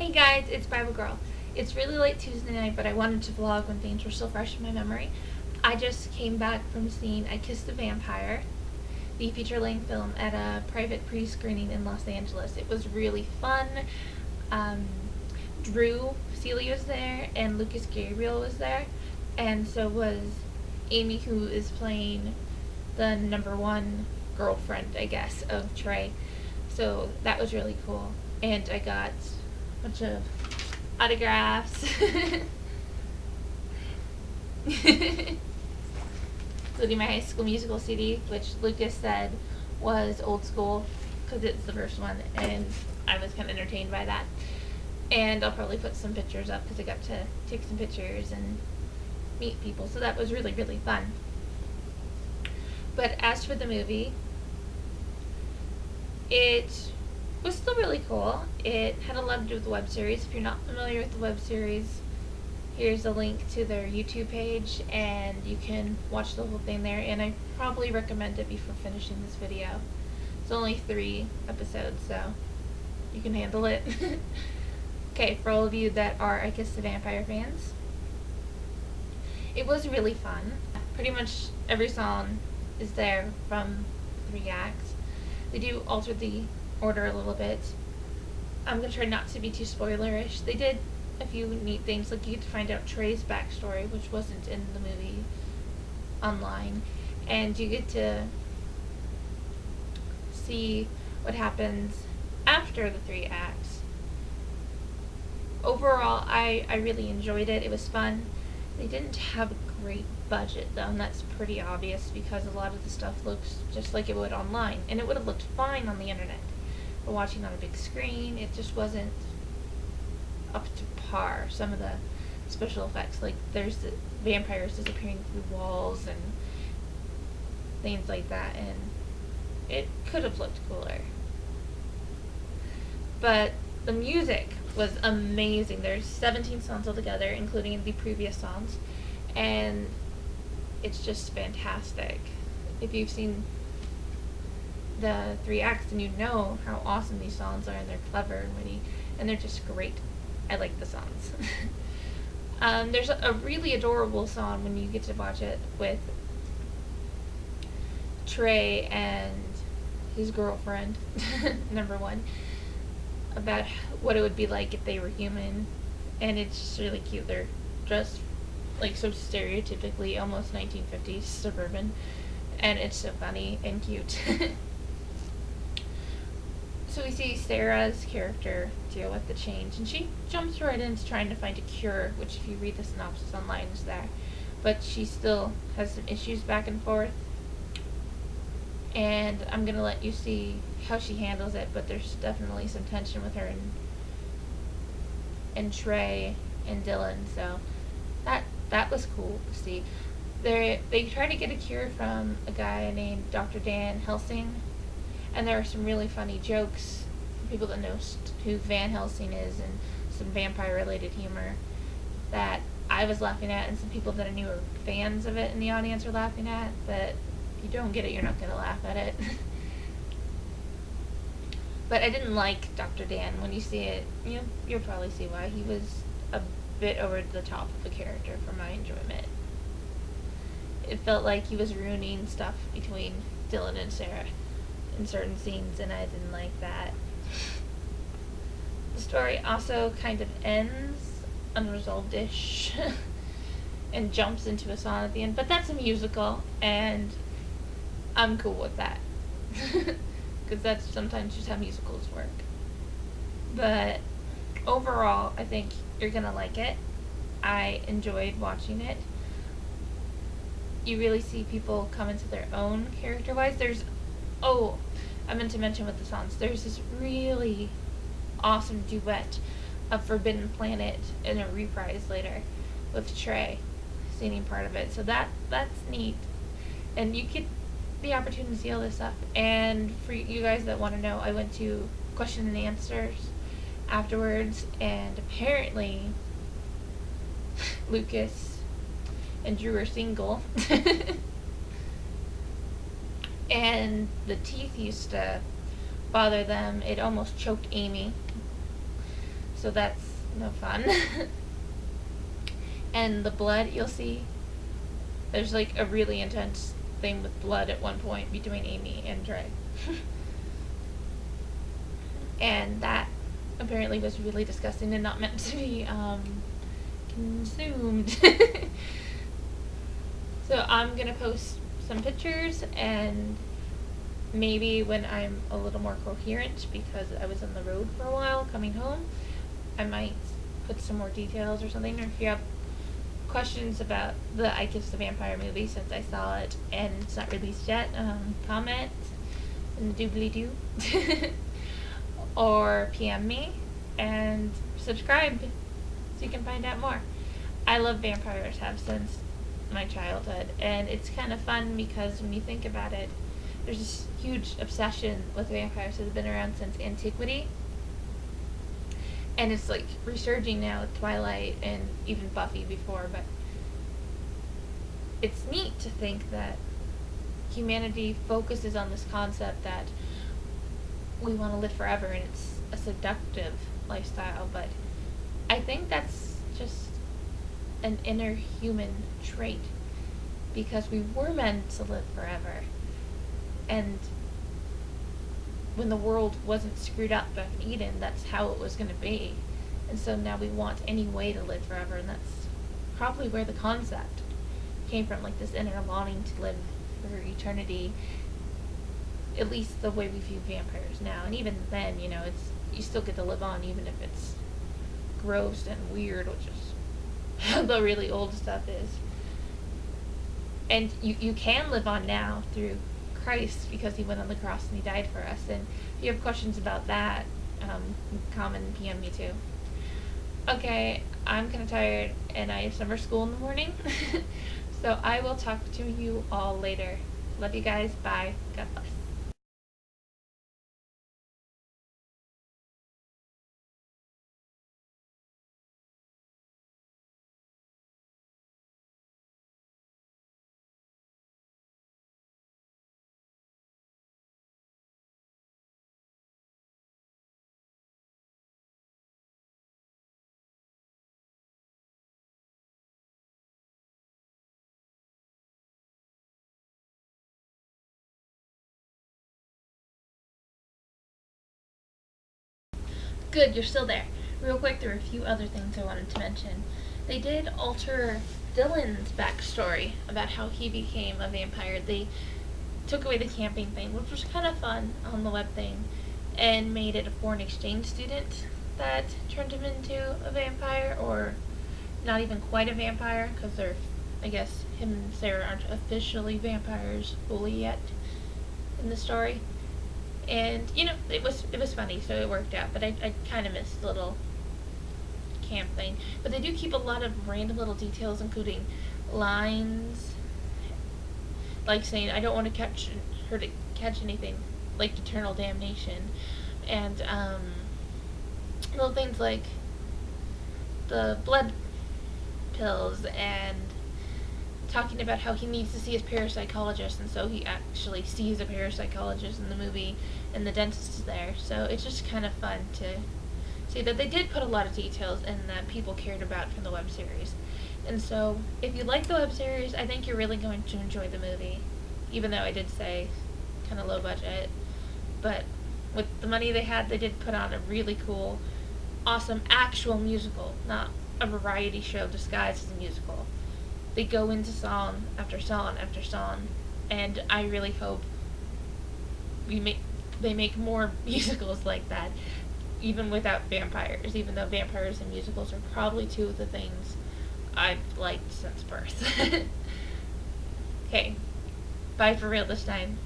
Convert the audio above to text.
Hey guys, it's Bible Girl. It's really late Tuesday night, but I wanted to vlog when things were still fresh in my memory. I just came back from seeing I Kissed the Vampire, the feature-length film, at a private pre-screening in Los Angeles. It was really fun. Um, Drew Seeley was there, and Lucas Gabriel was there, and so was Amy, who is playing the number one girlfriend, I guess, of Trey. So that was really cool. And I got a bunch of autographs. Including my High School Musical CD, which Lucas said was old school because it's the first one, and I was kind of entertained by that. And I'll probably put some pictures up because I got to take some pictures and meet people, so that was really, really fun. But as for the movie, it was still really cool. It had a lot to do with the web series. If you're not familiar with the web series, here's a link to their YouTube page, and you can watch the whole thing there, and I probably recommend it before finishing this video. It's only 3 episodes, so you can handle it. Okay, for all of you that are I Kissed the Vampire fans, it was really fun. Pretty much every song is there from 3 acts. They do alter the order a little bit. I'm going to try not to be too spoilerish. They did a few neat things, like you get to find out Trey's backstory, which wasn't in the movie online, and you get to see what happens after the 3 acts. Overall, I really enjoyed it. It was fun. They didn't have a great budget, though, and that's pretty obvious because a lot of the stuff looks just like it would online, and it would have looked fine on the internet. But watching on a big screen, it just wasn't up to par. Some of the special effects, like there's the vampires disappearing through walls and things like that, and it could have looked cooler. But the music was amazing. There's 17 songs altogether, including the previous songs, and it's just fantastic. If you've seen the 3 acts, then you know how awesome these songs are, and they're clever and witty, and they're just great. I like the songs. There's a really adorable song when you get to watch it with Trey and his girlfriend, number one, about what it would be like if they were human, and it's just really cute. They're dressed like so stereotypically almost 1950s suburban, and it's so funny and cute. So we see Sarah's character deal with the change, and she jumps right into trying to find a cure, which if you read the synopsis online is there, but she still has some issues back and forth, and I'm going to let you see how she handles it, but there's definitely some tension with her and Trey and Dylan, so that was cool to see. They try to get a cure from a guy named Dr. Dan Helsing, and there are some really funny jokes for people that know who Van Helsing is, and some vampire-related humor that I was laughing at, and some people that I knew were fans of it in the audience are laughing at, but if you don't get it, you're not going to laugh at it. But I didn't like Dr. Dan. When you see it, you'll probably see why. He was a bit over the top of a character for my enjoyment. It felt like he was ruining stuff between Dylan and Sarah in certain scenes, and I didn't like that. The story also kind of ends unresolved-ish and jumps into a song at the end, but that's a musical, and I'm cool with that because that's sometimes just how musicals work. But overall, I think you're gonna like it. I enjoyed watching it. You really see people come into their own character-wise. I meant to mention with the songs, there's this really awesome duet of Forbidden Planet in a reprise later with Trey singing part of it, so that's neat, and you get the opportunity to see all this stuff. And for you guys that want to know, I went to question and answers afterwards, and apparently Lucas and Drew are single. And the teeth used to bother them. It almost choked Amy. so that's no fun. And the blood, you'll see, there's like a really intense thing with blood at one point between Amy and Dre. And that apparently was really disgusting and not meant to be consumed. So I'm gonna post some pictures, and maybe when I'm a little more coherent, because I was on the road for a while coming home, I might put some more details or something. Or if you have questions about the I Kissed the Vampire movie, since I saw it and it's not released yet, comment in the doobly doo. Or PM me and subscribe so you can find out more. I love vampires, have since my childhood, and it's kind of fun because when you think about it, there's this huge obsession with vampires that have been around since antiquity, and it's like resurging now with Twilight and even Buffy before. But it's neat to think that humanity focuses on this concept that we want to live forever, and it's a seductive lifestyle, but I think that's just an inner human trait, because we were meant to live forever, and when the world wasn't screwed up back in Eden, that's how it was going to be, and so now we want any way to live forever, and that's probably where the concept came from, like this inner longing to live for eternity, at least the way we view vampires now. And even then, it's, you still get to live on even if it's gross and weird, which is how the really old stuff is. And you can live on now through Christ, because he went on the cross and he died for us. And if you have questions about that, comment and PM me too. Okay, I'm kind of tired and I have summer school in the morning. So I will talk to you all later. Love you guys. Bye. God bless. Good, you're still there. Real quick, there were a few other things I wanted to mention. They did alter Dylan's backstory about how he became a vampire. They took away the camping thing, which was kind of fun on the web thing, and made it a foreign exchange student that turned him into a vampire, or not even quite a vampire, because they're, I guess, him and Sarah aren't officially vampires fully yet in the story. And it was funny, so it worked out. But I kind of missed the little camp thing. But they do keep a lot of random little details, including lines like saying, "I don't want to catch her to catch anything like eternal damnation," and little things like the blood pills, and talking about how he needs to see his parapsychologist, and so he actually sees a parapsychologist in the movie, and the dentist is there. So it's just kind of fun to see that they did put a lot of details in that people cared about from the web series. And so if you like the web series, I think you're really going to enjoy the movie, even though I did say kind of low budget. But with the money they had, they did put on a really cool, awesome actual musical, not a variety show disguised as a musical. They go into song after song after song, and I really hope they make more musicals like that, even without vampires, even though vampires and musicals are probably two of the things I've liked since birth. Okay, bye for real this time.